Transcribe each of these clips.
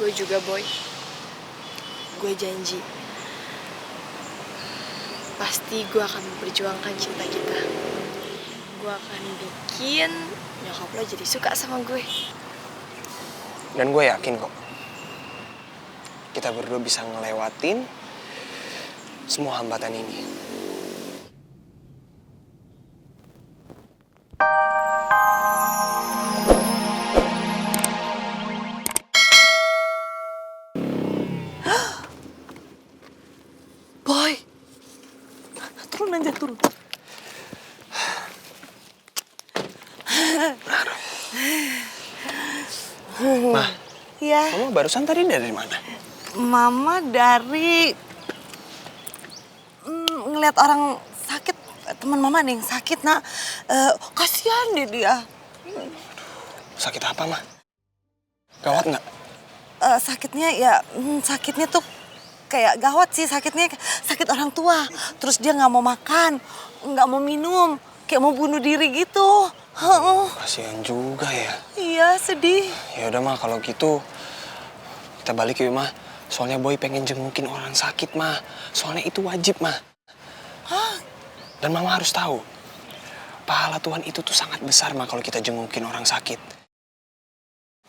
Gue juga, Boy. Gue janji. Pasti gue akan memperjuangkan cinta kita. Gue akan bikin nyokap lo jadi suka sama gue. Dan gue yakin kok, kita berdua bisa ngelewatin semua hambatan ini. Boy, turun aja, turun. Ma, Iya. Mama barusan tadi dari mana? Mama dari ngeliat orang sakit, teman mama nih yang sakit, nak. Kasihan deh dia. Sakit apa, Ma? Gawat nggak? Sakitnya ya, sakitnya tuh kayak gawat sih, sakitnya sakit orang tua. Terus dia nggak mau makan, nggak mau minum, kayak mau bunuh diri gitu. Kasihan juga ya. Iya, sedih. Ya udah, Ma, kalau gitu kita balik yuk, Ma. Soalnya Boy pengen jengukin orang sakit, Ma. Soalnya itu wajib, Ma. Dan Mama harus tahu, pahala Tuhan itu tuh sangat besar, Ma, kalau kita jengukin orang sakit.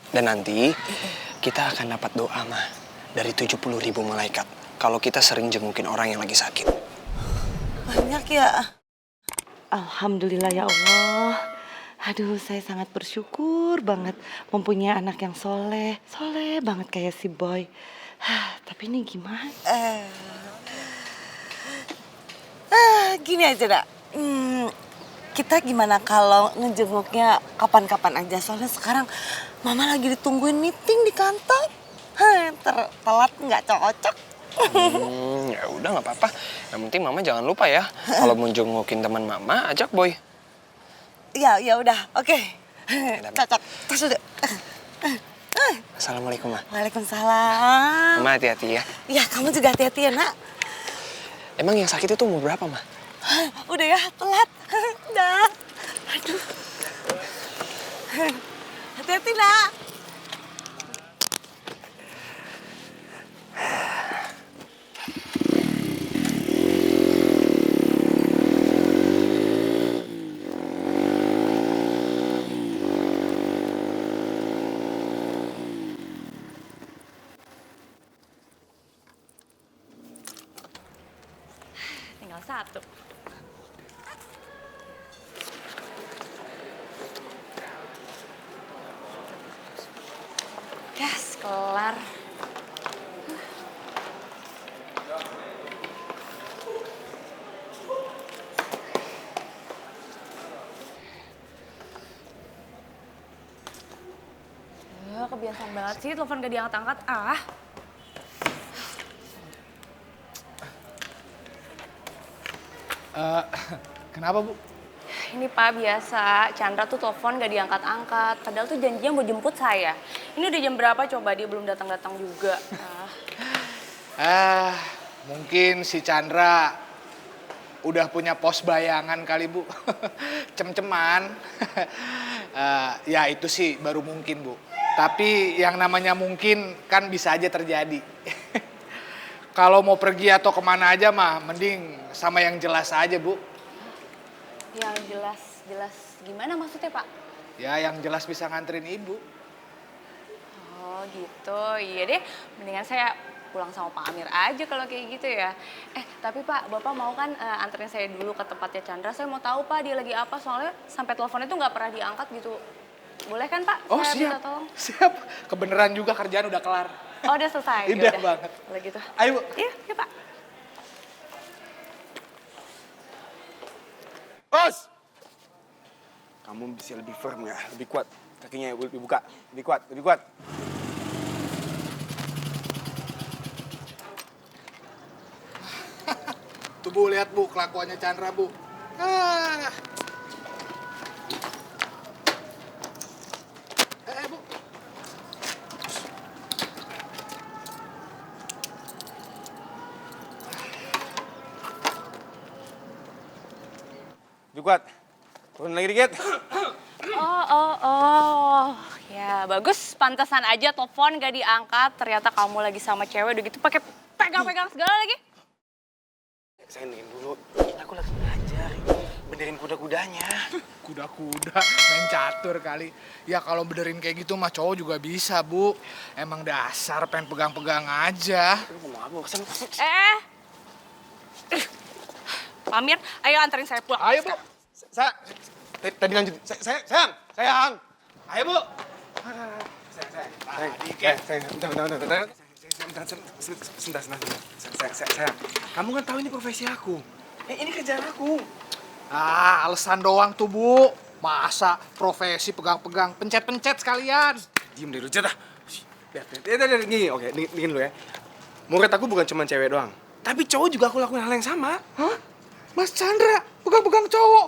Dan nanti kita akan dapat doa, Ma, dari 70.000 malaikat kalau kita sering jengukin orang yang lagi sakit. Banyak ya. Alhamdulillah ya Allah. Aduh, saya sangat bersyukur banget mempunyai anak yang soleh. Soleh banget kayak si Boy. Tapi ini gimana? Gini aja, Dak. Kita gimana kalau ngejenguknya kapan-kapan aja? Soalnya sekarang Mama lagi ditungguin meeting di kantor. Telat nggak cocok. Ya udah, nggak apa-apa. Yang penting Mama jangan lupa ya, kalau mau jengukin teman Mama, ajak Boy. Ya udah, oke. Cocok. Tas dulu. Assalamualaikum, Ma. Waalaikumsalam. Mama hati-hati ya. Ya, kamu juga hati-hati ya, Nak. Emang yang sakit itu umur berapa, Ma? Udah ya, telat. Udah. Aduh. Hati-hati, Nak. Tinggal satu. Gas, kelar. Kebiasaan banget sih, telepon gak diangkat-angkat. Kenapa, Bu? Ini Pak, biasa Chandra tuh telepon gak diangkat-angkat. Padahal tuh janjinya mau jemput saya. Ini udah jam berapa coba, dia belum datang-datang juga. Mungkin si Chandra udah punya pos bayangan kali, Bu. Cem-ceman. Ya itu sih baru mungkin, Bu. Tapi yang namanya mungkin kan bisa aja terjadi. Kalau mau pergi atau kemana aja mah, mending sama yang jelas aja, Bu. Yang jelas gimana maksudnya, Pak? Ya yang jelas bisa nganterin Ibu. Oh gitu, iya deh. Mendingan saya pulang sama Pak Amir aja kalau kayak gitu ya. Tapi Pak, Bapak mau kan anterin saya dulu ke tempatnya Chandra? Saya mau tahu Pak dia lagi apa, soalnya sampai teleponnya tuh nggak pernah diangkat gitu. Boleh kan Pak? Oh saya siap, minta tolong. siap. Kebeneran juga kerjaan udah kelar. Oh udah selesai? Indah Yaudah. banget. Kalau gitu. Ayo, Bu. Iya Pak. Bos! Kamu bisa lebih firm ya, lebih kuat. Kakinya lebih buka, lebih kuat, lebih kuat. Tuh Bu, lihat Bu, kelakuannya Chandra, Bu. Bu. Lebih kuat. Turun lagi dikit. Oh. Ya bagus, pantesan aja telepon gak diangkat. Ternyata kamu lagi sama cewek udah gitu pakai pegang-pegang segala lagi. Saya hendengin dulu. Ini aku lagi belajar. Benerin kuda-kudanya. Kuda-kuda, main catur kali. Ya kalau benerin kayak gitu mah cowok juga bisa, Bu. Emang dasar pengen pegang-pegang aja. Lu mau apa? Kesana. Pamir, ayo anterin saya pulang. Ayo, Bu. Saya tadi lanjut. Sayang. Ayo, Bu. Sayang. Kamu kan tahu ini profesi aku. Ini kerjaan aku. Ah, alasan doang tuh, Bu. Masa profesi pegang-pegang, pencet-pencet sekalian. Diem deh lu, Jet ah. Gini, oke, dingin lu ya. Murid aku bukan cuma cewek doang. Tapi cowok juga aku lakuin hal yang sama. Hah? Mas Chandra, pegang-pegang cowok.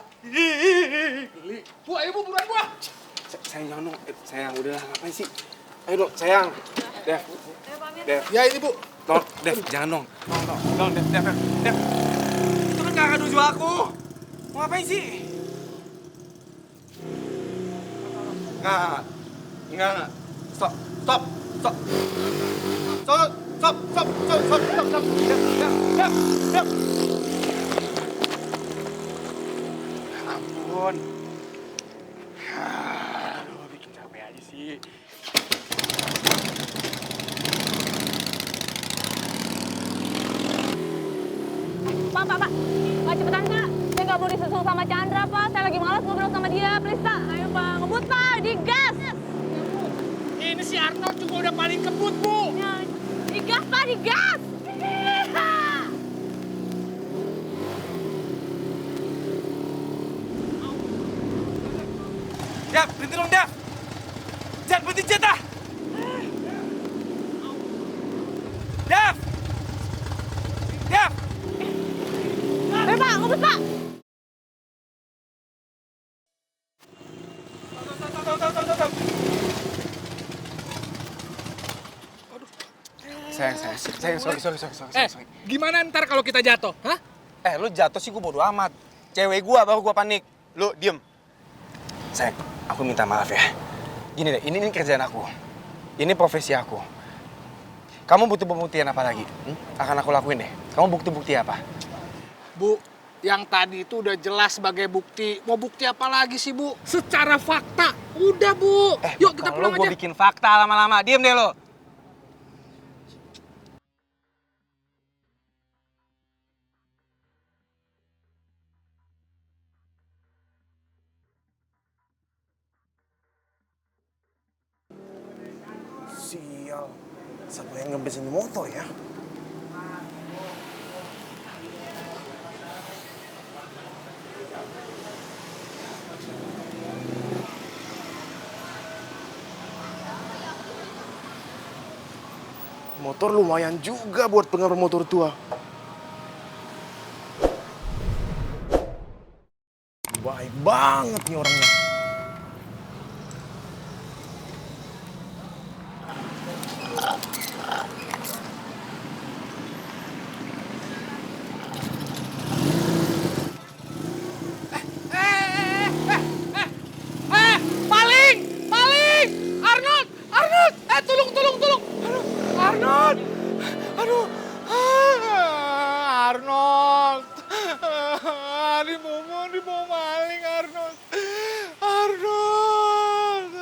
Bu, ayo Bu, buruan Bu. Sayang, jangan dong. Sayang, udahlah, ngapain sih? Ayo dong, sayang. Dev. Ya ini Bu. Tolong, Dev, jangan dong. Tolong, Dev. Itu kan kakak nuju aku. Mau ngapain sih? Enggak. Stop. Dev. Ampun. Aduh, bikin capek aja sih. Pak, cepetan Pak. Saya nggak mau disusul sama Chandra Pak. Saya lagi malas ngobrol sama dia, please Pak. Ayo Pak, ngebut Pak, digas. Ini si Arnold juga udah paling kebut, Bu. Digas Pak, digas. Dev, berhenti dong, Dev. Jet, berhenti, Jet ah. Dev. Ayo Pak, ngebut Pak. Sayang, sorry. Gimana ntar kalau kita jatuh? Hah? Lu jatuh sih gue bodo amat. Cewek gua baru gua panik. Lu diem. Sayang, aku minta maaf ya. Gini deh, ini kerjaan aku. Ini profesi aku. Kamu butuh pembuktian apa lagi? Akan aku lakuin deh. Kamu bukti-bukti apa? Bu, yang tadi itu udah jelas sebagai bukti. Mau bukti apa lagi sih, Bu? Secara fakta. Udah, Bu. Yuk kita pulang Kalau aja. gue bikin fakta lama-lama, diem deh lo. Sial, siapa yang ngebesin motor ya? Motor lumayan juga buat pengaruh motor tua. Baik banget nih orangnya. Maling! Arnold! Tolong! Arnold! Aduh! Arnold! Dibawa maling, Arnold! Arnold!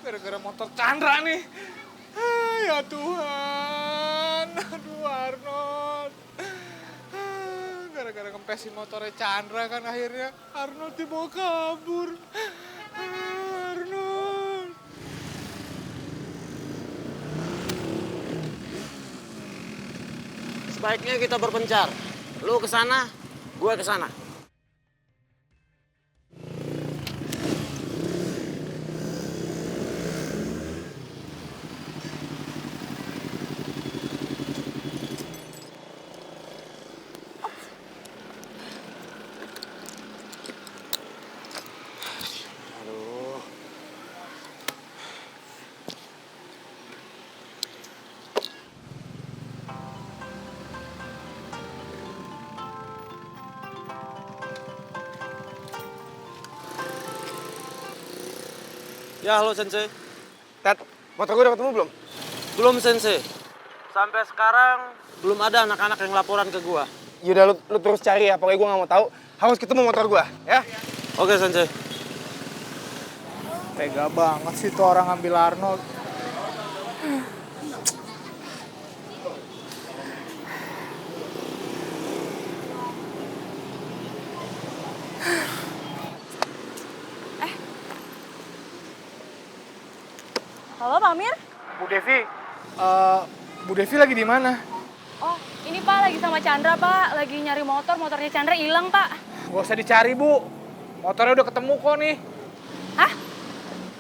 Gara-gara motor Chandra nih. Ya Tuhan! Aduh, Arnold! Gara-gara kempesin motornya Chandra kan akhirnya Arnold dibawa kabur. Arnold. Sebaiknya kita berpencar. Lu ke sana, gue ke sana. Ya, halo Sensei. Tat, motor gue udah ketemu belum? Belum Sensei. Sampai sekarang belum ada anak-anak yang laporan ke gua. Yaudah lu terus cari ya, pokoknya gue gak mau tahu. Harus ketemu motor gue, ya? Oke Sensei. Tega banget sih tuh orang ambil Arnold. Halo Pak Amir? Bu Devi lagi di mana? Oh, ini Pak lagi sama Chandra Pak, lagi nyari motornya Chandra hilang Pak. Gak usah dicari, Bu. Motornya udah ketemu kok nih. Hah?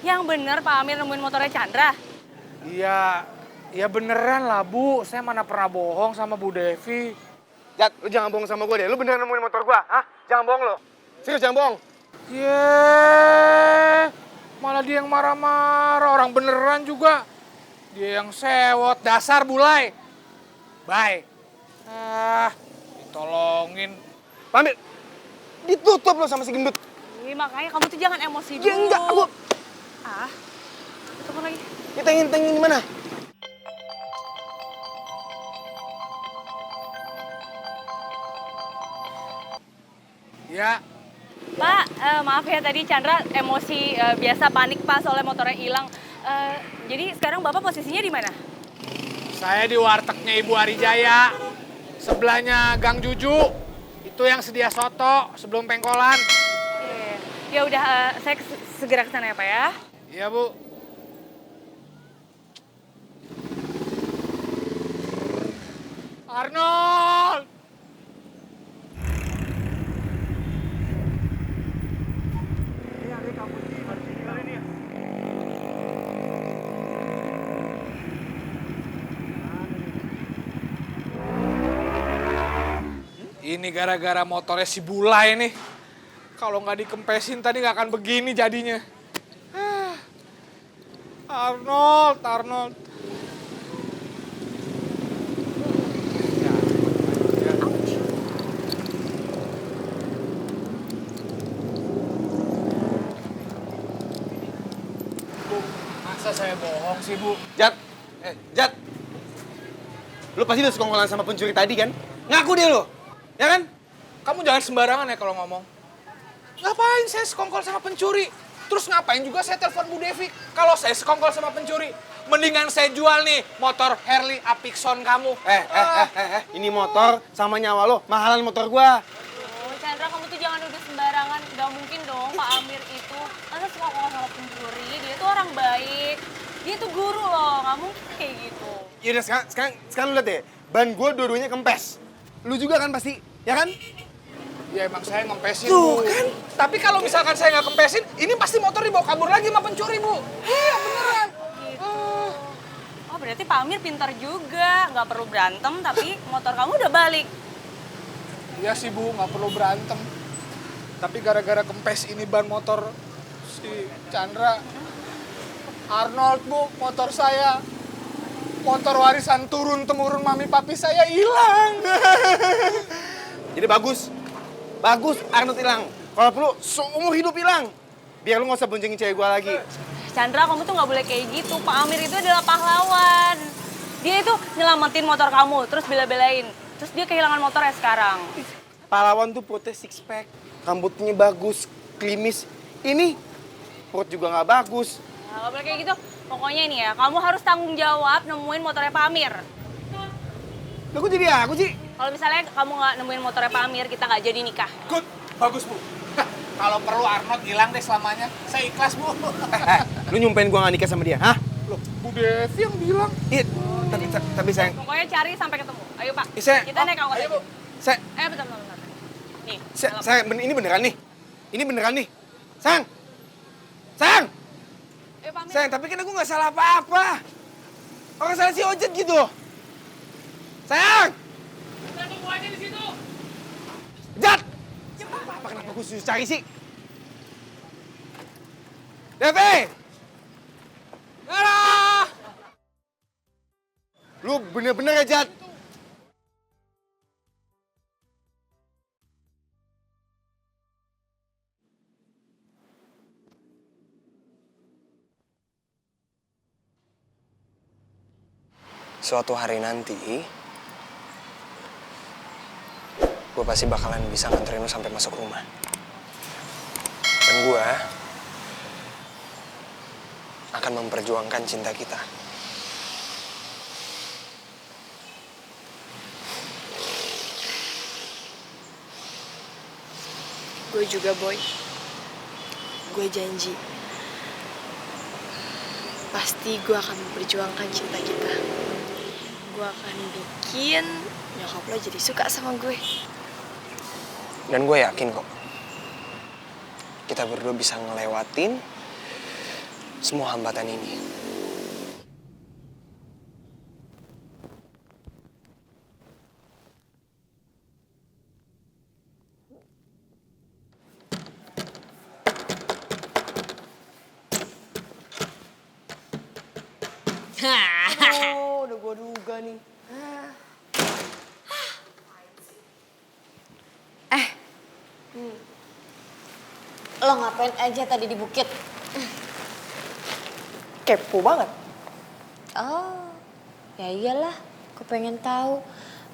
Yang bener Pak Amir nemuin motornya Chandra? Iya, ya beneran lah, Bu. Saya mana pernah bohong sama Bu Devi. Jat, lu jangan bohong sama gue deh. Lu beneran nemuin motor gue, hah? Jangan bohong lo. Serius, jangan bohong. Yeay, malah dia yang marah-marah. Orang beneran juga. Dia yang sewot, dasar bulai. Bye. Ditolongin. Pamit. Ditutup lo sama si gendut. Ih, makanya kamu tuh jangan emosi dulu. Ya enggak, aku... Ah, telepon lagi. Kita ingin di mana? Ya, Pak, maaf ya tadi Chandra emosi biasa panik Pak soalnya motornya hilang. Jadi sekarang Bapak posisinya di mana? saya di wartegnya Ibu Arijaya. Sebelahnya Gang Juju. Itu yang sedia soto sebelum pengkolan. Iya. Ya udah, saya segera ke sana ya Pak ya. Iya, Bu. Arnold! Ini gara-gara motornya si Bulai nih. Kalau nggak dikempesin tadi nggak akan begini jadinya. Ah. Arnold. Bu, masa saya bohong sih, Bu? Jat, Jat. Lu pasti udah sekongkolan sama pencuri tadi kan? Ngaku dia lo, ya kan? Kamu jangan sembarangan ya kalau ngomong. Ngapain saya sekongkol sama pencuri? Terus ngapain juga saya telepon Bu Devi? Kalau saya sekongkol sama pencuri, mendingan saya jual nih motor Harley Apixon kamu. Ini motor sama nyawa lo, mahalan motor gua. Oh, Chandra kamu tuh jangan udah sembarangan. Gak mungkin dong Pak Amir itu. Masa suka ngomong sama pencuri, dia tuh orang baik. Dia tuh guru loh, gak mungkin kayak gitu. Yaudah sekarang lu lihat deh, ban gua dua-duanya kempes. Lu juga kan pasti, ya kan? Ya emang saya ngempesin, Tuh, Bu. kan? Tapi kalau misalkan saya nggak kempesin, ini pasti motor dibawa kabur lagi sama pencuri, Bu. Iya, beneran. Gitu. Oh berarti Pak Amir pintar juga. Gak perlu berantem, tapi motor kamu udah balik. Iya sih, Bu, nggak perlu berantem. Tapi gara-gara kempes ini ban motor si Chandra. Arnold, Bu, motor saya. Motor warisan turun-temurun mami papi saya hilang. Jadi bagus Arnold hilang. Kalau perlu seumur hidup hilang. Biar lu nggak usah boncengin cewek gua lagi. Chandra kamu tuh gak boleh kayak gitu. Pak Amir itu adalah pahlawan. Dia itu nyelamatin motor kamu, terus bela-belain. Terus dia kehilangan motornya sekarang. Pahlawan tuh perutnya six pack, rambutnya bagus, klimis. Ini perut juga nggak bagus. Nah, gak boleh kayak gitu. Pokoknya ini ya, kamu harus tanggung jawab nemuin motornya Pak Amir. Lah kok jadi aku sih? Kalau misalnya kamu nggak nemuin motornya Pak Amir, kita nggak jadi nikah. Good, bagus, Bu. Kalau perlu Arnold hilang deh selamanya. Saya ikhlas, Bu. Lu nyumpain gua nggak nikah sama dia, hah? Loh, Bu Devi yang bilang. Iya, tapi sayang, Pokoknya cari sampai ketemu. Ayo Pak, Saya- kita naik angkot Ayo, aja. Bu. saya, Bentar. Nih, ini beneran nih. Ini beneran nih. Sayang, ayo Pak Amir. sayang, tapi kan aku nggak salah apa-apa. Orang salah si Ojek gitu. Sayang! Kita tunggu aja di situ. Jat! Apa kenapa gue susah cari sih? Devi! Dadah! Lu bener-bener ya, Jat? suatu hari nanti gue pasti bakalan bisa nganterin lo sampai masuk rumah. Dan gue akan memperjuangkan cinta kita. Gue juga, Boy. Gue janji. Pasti gue akan memperjuangkan cinta kita. Gue akan bikin nyokap lo jadi suka sama gue. Dan gue yakin kok, kita berdua bisa ngelewatin semua hambatan ini. Oh, udah gue duga nih. Lo ngapain aja tadi di bukit? Kepo banget. Oh, ya iyalah. Gue pengen tahu.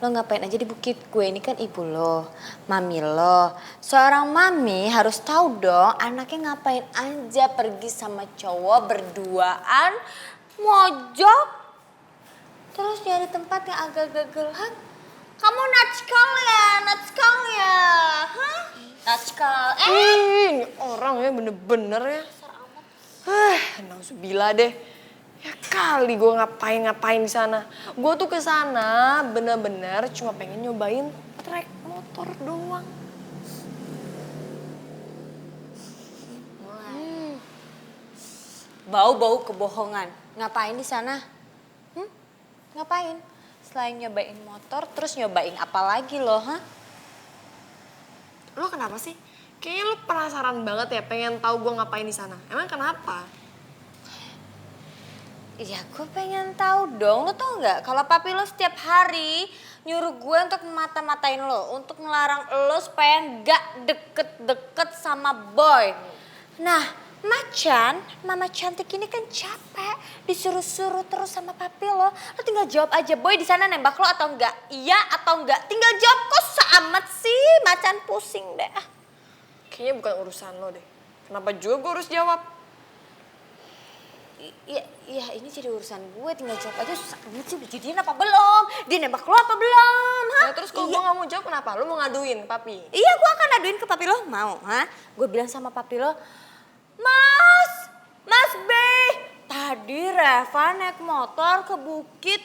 Lo ngapain aja di bukit? Gue ini kan ibu lo, mami lo. Seorang mami harus tahu dong anaknya ngapain aja pergi sama cowok berduaan, mojok, terus nyari tempat yang agak-agak gelap. Kamu natskal ya, hah? Natskal, Ini orang ya bener-bener ya. Nauzubillah deh. Ya kali gue ngapain di sana. Gue tuh ke sana bener-bener cuma pengen nyobain trek motor doang. Bau-bau kebohongan. Ngapain di sana? Ngapain? Selain nyobain motor, terus nyobain apa lagi lo, hah? Lo kenapa sih? Kayaknya lo penasaran banget ya pengen tahu gue ngapain di sana. Emang kenapa? Ya gue pengen tahu dong. Lo tau nggak kalau papi lo setiap hari nyuruh gue untuk mata-matain lo, untuk melarang lo supaya nggak deket-deket sama boy. Nah, Macan, mama cantik ini kan capek disuruh-suruh terus sama papi lo. Lo tinggal jawab aja, boy di sana nembak lo atau enggak? Iya atau enggak? Tinggal jawab, kok seamat sih? Macan pusing deh. Kayaknya bukan urusan lo deh. Kenapa juga gue harus jawab? Iya ini jadi urusan gue, tinggal jawab aja. Susah amat sih, udah jadian apa belum? Dia nembak lo apa belum? Hah? Nah, terus kalau gue gak mau jawab kenapa? Lo mau ngaduin ke papi? Iya, gue akan aduin ke papi lo. Mau, ha? Gue bilang sama papi lo, Mas B, tadi Reva naik motor ke bukit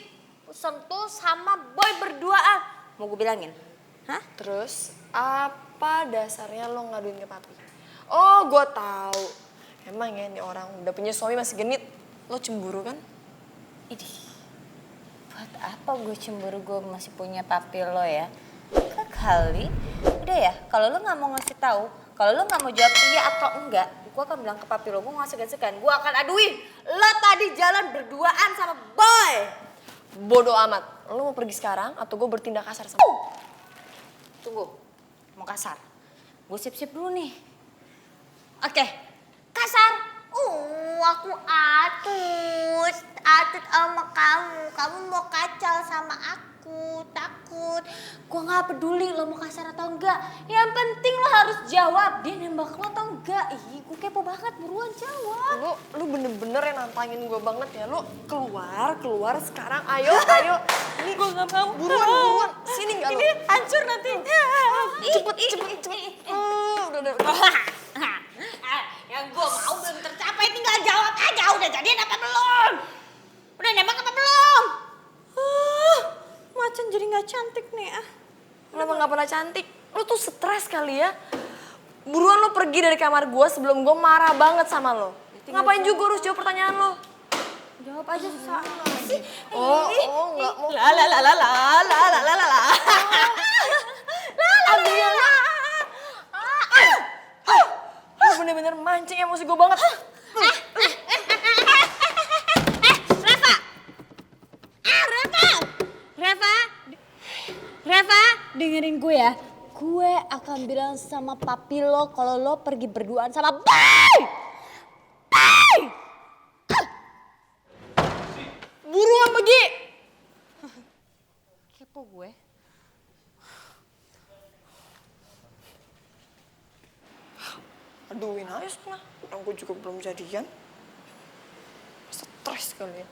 Sentul sama boy berduaan. Mau gue bilangin? Hah? Terus apa dasarnya lo ngaduin ke papi? Oh, gue tahu. Emang ya nih orang udah punya suami masih genit. Lo cemburu kan? Idih, buat apa gue cemburu gue masih punya papi lo ya? Kali, udah ya, kalau lo gak mau ngasih tahu, kalau lo gak mau jawab iya atau enggak, gue akan bilang ke papi lo, gue gak segan-segan, gue akan aduin. Lo tadi jalan berduaan sama boy. Bodoh amat. Lo mau pergi sekarang atau gue bertindak kasar sama lo? Tunggu, mau kasar. Gue siap-siap dulu nih. Oke, kasar. Aku atut sama kamu. Kamu mau kacau sama aku, takut. Gue gak peduli lo mau kasar atau enggak. Yang penting lo harus jawab, dia nembak lo atau enggak. Ih, gue kepo banget, buruan jawab. Lo bener-bener yang nantangin gue banget ya. Lo keluar sekarang. Ayo. Ini gue gak mau. Buruan. Sini gak lo? Ini hancur nanti. Cepet. Udah. Yang gue mau belum tercapai, tinggal jawab aja. Udah jadian apa belum? Udah nembak apa belum? Macan jadi gak cantik nih. Lo emang gak pernah cantik. Lo tuh stres kali ya. Buruan lo pergi dari kamar gue sebelum gue marah banget sama lo. Ngapain juga harus jawab pertanyaan lo? Jawab aja susah sih. Oh, nggak mau. Lo bener-bener mancing emosi gue banget. Reva, dengerin gue ya. Gue akan bilang sama papi lo kalau lo pergi berduaan sama boy. Buruan pergi. kok gue. Aduin aja sana. Orang gue juga belum jadian. Stres kali ya.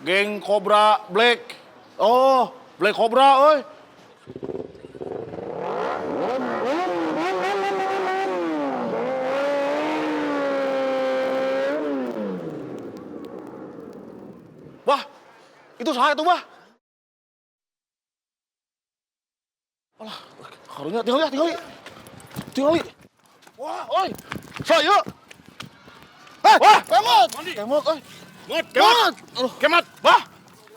Geng Cobra Black. Oh, Black Cobra, oi. Wah, itu saya tuh, Bah. Alah, karunya tinggal. Wah, oi. Saya. Wah, kemot. Kemot, oi. Kemot. Kemot, Bah.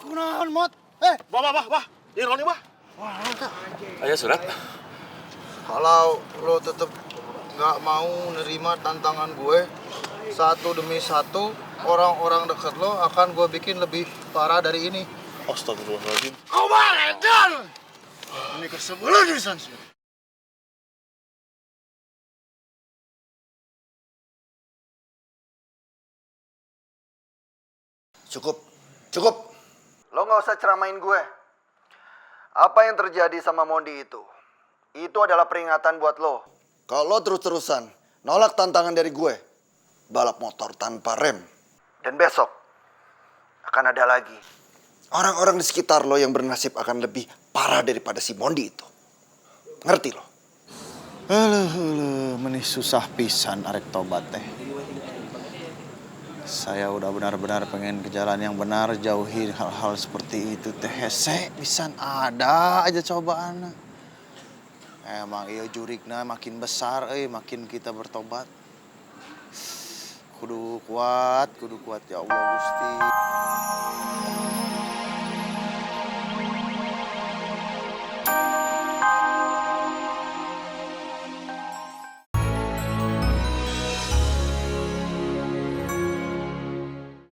Kunaon, Mot? Bah. Ini Roni, Bah. Ayo surat. Kalau lo tetap nggak mau nerima tantangan gue, satu demi satu, orang-orang dekat lo akan gue bikin lebih parah dari ini. Astagfirullahaladzim. Kau baledan! Ini kesebelah di sana. Cukup. Lo nggak usah ceramain gue. Apa yang terjadi sama Mondi itu adalah peringatan buat lo. Kalau lo terus-terusan nolak tantangan dari gue, balap motor tanpa rem. Dan besok akan ada lagi. Orang-orang di sekitar lo yang bernasib akan lebih parah daripada si Mondi itu. Ngerti lo? Menih susah pisan arek tobat teh. Saya udah benar-benar pengen ke jalan yang benar, jauhi hal-hal seperti itu teh. Hese pisan ada aja cobaan. Emang iya jurigna makin besar, makin kita bertobat. Kudu kuat ya Allah Gusti.